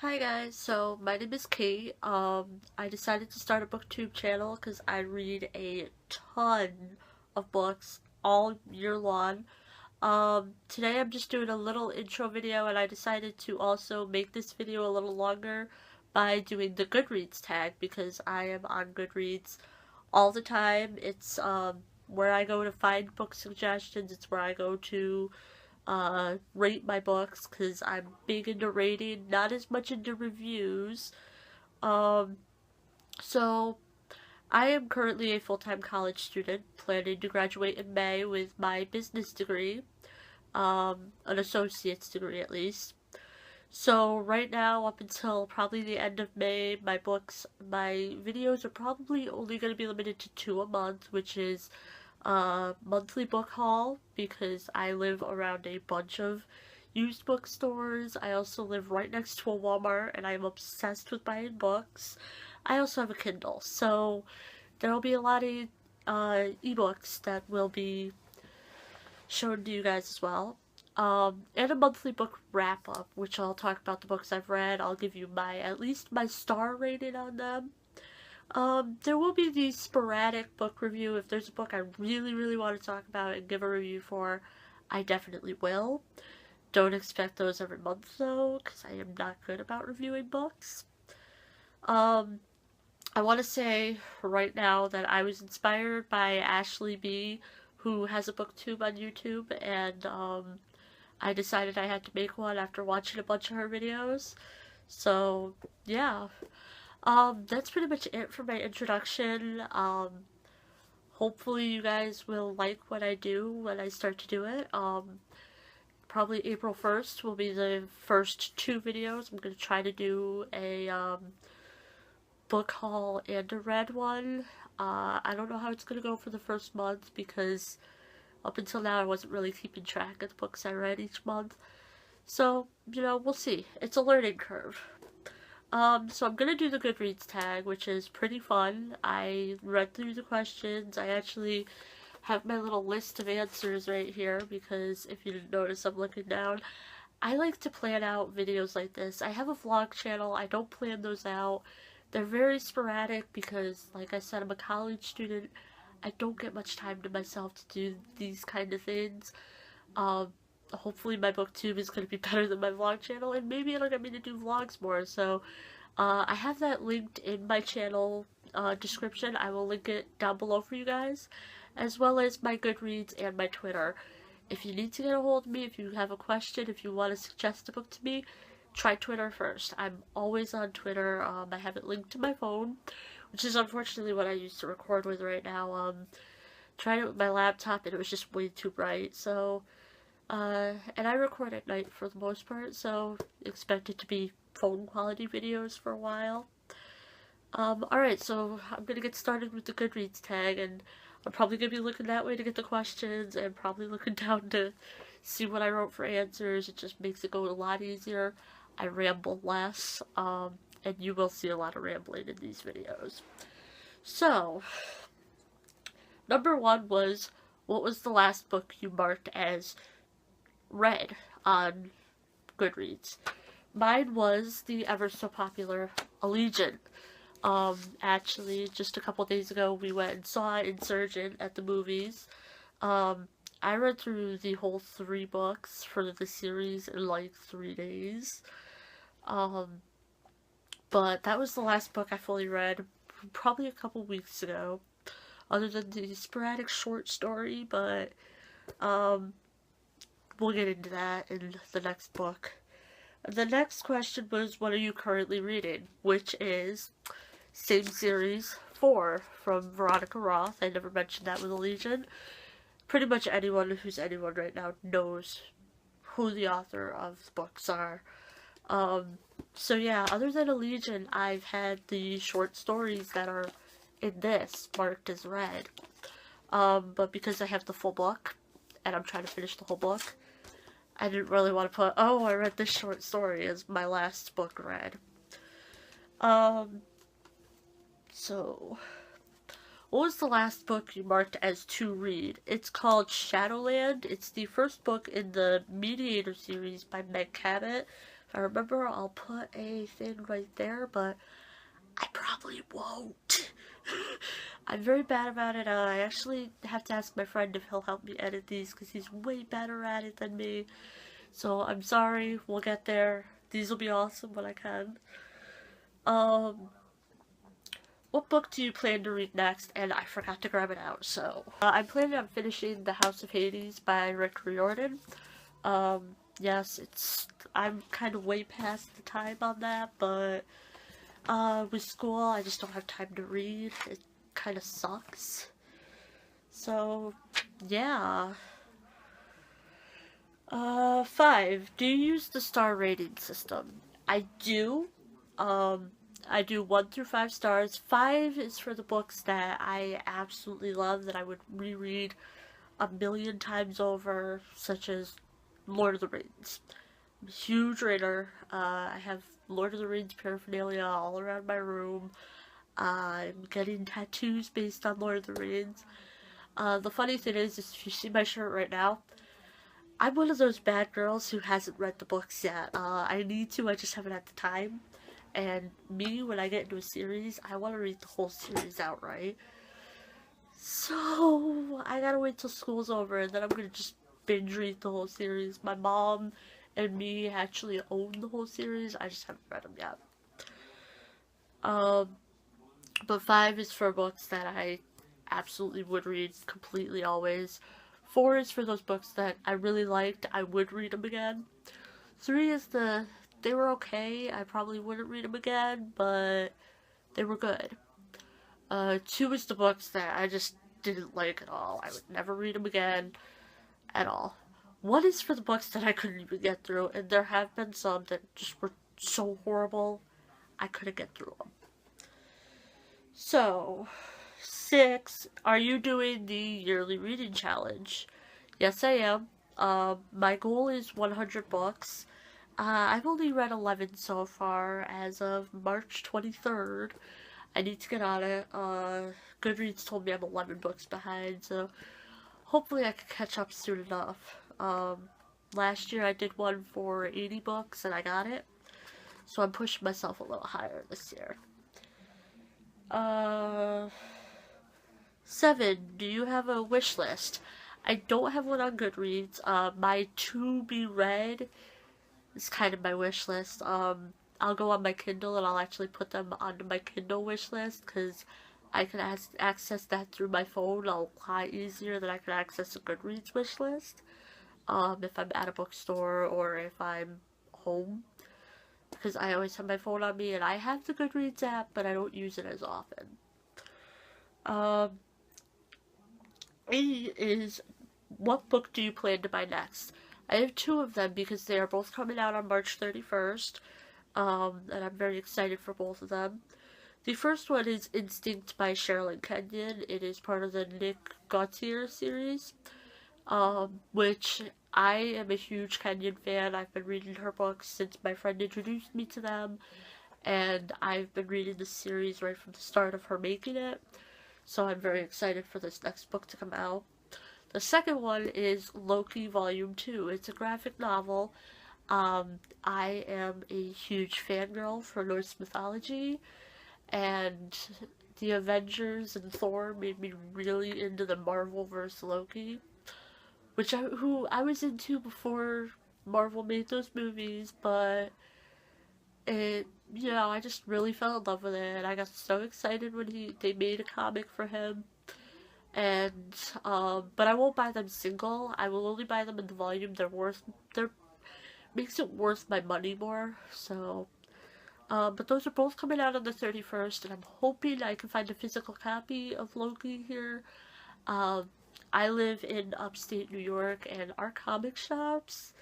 Hi guys, so my name is Kate. I decided to start a booktube channel because I read a ton of books all year long. Today I'm just doing a little intro video, and I decided to also make this video a little longer by doing the Goodreads tag because I am on Goodreads all the time. It's where I go to find book suggestions. It's where I go to rate my books because I'm big into rating, not as much into reviews. Um, so I am currently a full-time college student, planning to graduate in May with my business degree, an associate's degree at least. So right now, up until probably the end of May, my videos are probably only going to be limited to two a month, which is a monthly book haul because I live around a bunch of used bookstores. I also live right next to a Walmart and I'm obsessed with buying books. I also have a Kindle, so there will be a lot of ebooks that will be shown to you guys as well. And a monthly book wrap up, which I'll talk about the books I've read. I'll give you at least my star rating on them. There will be the sporadic book review. If there's a book I really, really want to talk about and give a review for, I definitely will. Don't expect those every month though, because I am not good about reviewing books. Um, I want to say right now that I was inspired by Ashley B, who has a booktube on YouTube, and I decided I had to make one after watching a bunch of her videos. So, yeah. That's pretty much it for my introduction. Hopefully you guys will like what I do when I start to do it. Probably April 1st will be the first two videos. I'm going to try to do a book haul and a read one. I don't know how it's going to go for the first month because up until now I wasn't really keeping track of the books I read each month. So, we'll see. It's a learning curve. So I'm gonna do the Goodreads tag, which is pretty fun. I read through the questions. I actually have my little list of answers right here because if you didn't notice, I'm looking down. I like to plan out videos like this. I have a vlog channel. I don't plan those out. They're very sporadic because, like I said, I'm a college student. I don't get much time to myself to do these kind of things. Hopefully my booktube is going to be better than my vlog channel, and maybe it'll get me to do vlogs more. So I have that linked in my channel description. I will link it down below for you guys, as well as my Goodreads and my Twitter. If you need to get a hold of me, if you have a question, if you want to suggest a book to me, try Twitter first. I'm always on Twitter. I have it linked to my phone, which is unfortunately what I use to record with right now. Tried it with my laptop and it was just way too bright, so and I record at night for the most part, so expect it to be phone quality videos for a while. Alright, so I'm gonna get started with the Goodreads tag, and I'm probably gonna be looking that way to get the questions, and probably looking down to see what I wrote for answers. It just makes it go a lot easier. I ramble less, and you will see a lot of rambling in these videos. So, number one was, what was the last book you marked as read on Goodreads? Mine was the ever so popular Allegiant. Actually, just a couple days ago, we went and saw Insurgent at the movies. I read through the whole three books for the series in like 3 days. But that was the last book I fully read, probably a couple weeks ago, other than the sporadic short story, but, we'll get into that in the next book. The next question was, what are you currently reading? Which is, same series, 4, from Veronica Roth. I never mentioned that with Allegiant. Pretty much anyone who's anyone right now knows who the author of the books are. So yeah, other than Allegiant, I've had the short stories that are in this marked as read. But because I have the full book, and I'm trying to finish the whole book, I didn't really want to put, oh, I read this short story as my last book read. So, what was the last book you marked as to read? It's called Shadowland. It's the first book in the Mediator series by Meg Cabot. If I remember, I'll put a thing right there, but I probably won't. I'm very bad about it. I actually have to ask my friend if he'll help me edit these because he's way better at it than me. So I'm sorry, we'll get there. These will be awesome when I can. Um, what book do you plan to read next? And I forgot to grab it out, so. I'm planning on finishing The House of Hades by Rick Riordan. Yes, I'm kind of way past the time on that, but with school, I just don't have time to read. It kind of sucks. So, yeah. 5. Do you use the star rating system? I do. I do 1 through 5 stars. 5 is for the books that I absolutely love, that I would reread a million times over, such as Lord of the Rings. I'm a huge reader. I have Lord of the Rings paraphernalia all around my room. I'm getting tattoos based on Lord of the Rings. The funny thing is if you see my shirt right now, I'm one of those bad girls who hasn't read the books yet. I need to, I just haven't had the time. And me, when I get into a series, I want to read the whole series outright. So, I gotta wait till school's over, and then I'm gonna just binge read the whole series. My mom and me actually own the whole series, I just haven't read them yet. But 5 is for books that I absolutely would read completely always. 4 is for those books that I really liked, I would read them again. 3 is they were okay, I probably wouldn't read them again, but they were good. 2 is the books that I just didn't like at all. I would never read them again at all. 1 is for the books that I couldn't even get through, and there have been some that just were so horrible, I couldn't get through them. So, 6, are you doing the yearly reading challenge? Yes, I am. My goal is 100 books. I've only read 11 so far as of March 23rd. I need to get on it. Goodreads told me I'm 11 books behind, so hopefully I can catch up soon enough. Last year I did one for 80 books and I got it, so I'm pushing myself a little higher this year. 7. Do you have a wish list? I don't have one on Goodreads. My to be read is kind of my wish list. I'll go on my Kindle and I'll actually put them onto my Kindle wish list because I can access that through my phone a lot easier than I can access a Goodreads wish list. If I'm at a bookstore or if I'm home, because I always have my phone on me and I have the Goodreads app, but I don't use it as often. 8 is, what book do you plan to buy next? I have 2 of them because they are both coming out on March 31st, and I'm very excited for both of them. The first one is Instinct by Sherilyn Kenyon. It is part of the Nick Gautier series, which I am a huge Kenyon fan. I've been reading her books since my friend introduced me to them, and I've been reading the series right from the start of her making it, so I'm very excited for this next book to come out. The second one is Loki Volume 2. It's a graphic novel. I am a huge fangirl for Norse mythology, and the Avengers and Thor made me really into the Marvel-verse Loki, who I was into before Marvel made those movies, but I just really fell in love with it, and I got so excited when they made a comic for him. And, but I won't buy them single. I will only buy them in the volume makes it worth my money more, so, but those are both coming out on the 31st, and I'm hoping I can find a physical copy of Loki here. I live in upstate New York, and our comic shops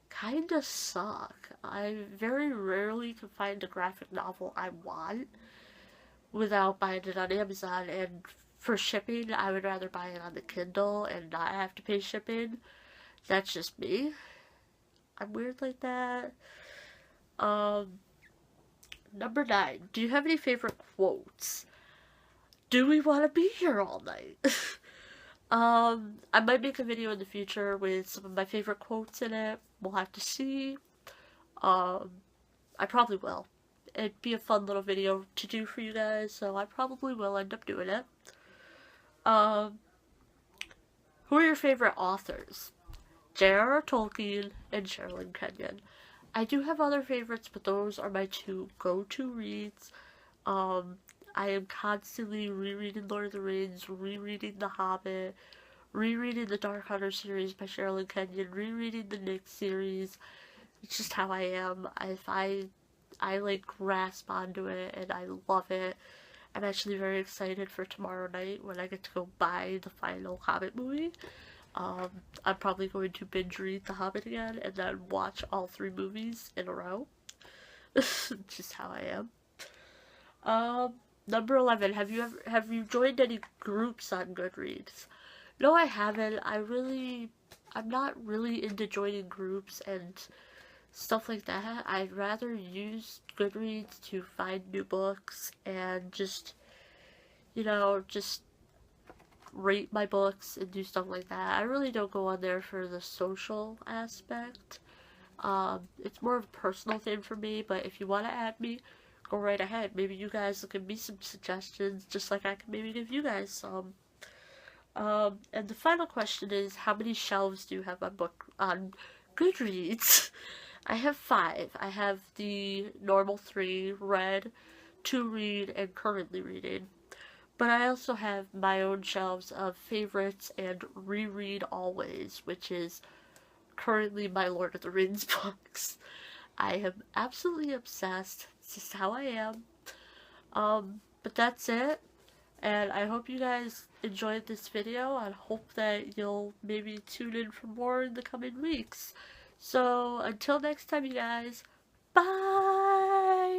kinda suck. I very rarely can find a graphic novel I want without buying it on Amazon, and for shipping, I would rather buy it on the Kindle and not have to pay shipping. That's just me. I'm weird like that. Number 9. Do you have any favorite quotes? Do we want to be here all night? I might make a video in the future with some of my favorite quotes in it. We'll have to see. I probably will. It'd be a fun little video to do for you guys, so I probably will end up doing it. Um, who are your favorite authors? J.R.R. Tolkien and Sherilyn Kenyon. I do have other favorites, but those are my two go-to reads. Um, I am constantly rereading Lord of the Rings, rereading The Hobbit, rereading the Dark Hunter series by Sherilyn Kenyon, rereading the Nick series. It's just how I am. I like grasp onto it and I love it. I'm actually very excited for tomorrow night when I get to go buy the final Hobbit movie. I'm probably going to binge read The Hobbit again and then watch all three movies in a row. Just how I am. Number 11. Have you joined any groups on Goodreads? No, I haven't. I'm not really into joining groups and stuff like that. I'd rather use Goodreads to find new books and just, just rate my books and do stuff like that. I really don't go on there for the social aspect. It's more of a personal thing for me, but if you want to add me, go right ahead. Maybe you guys will give me some suggestions, just like I can maybe give you guys some. And the final question is, how many shelves do you have on Goodreads? I have 5. I have the normal 3, read, to read, and currently reading. But I also have my own shelves of favorites and reread always, which is currently my Lord of the Rings books. I am absolutely obsessed. It's just how I am. But that's it. And I hope you guys enjoyed this video. I hope that you'll maybe tune in for more in the coming weeks. So, until next time, you guys, bye!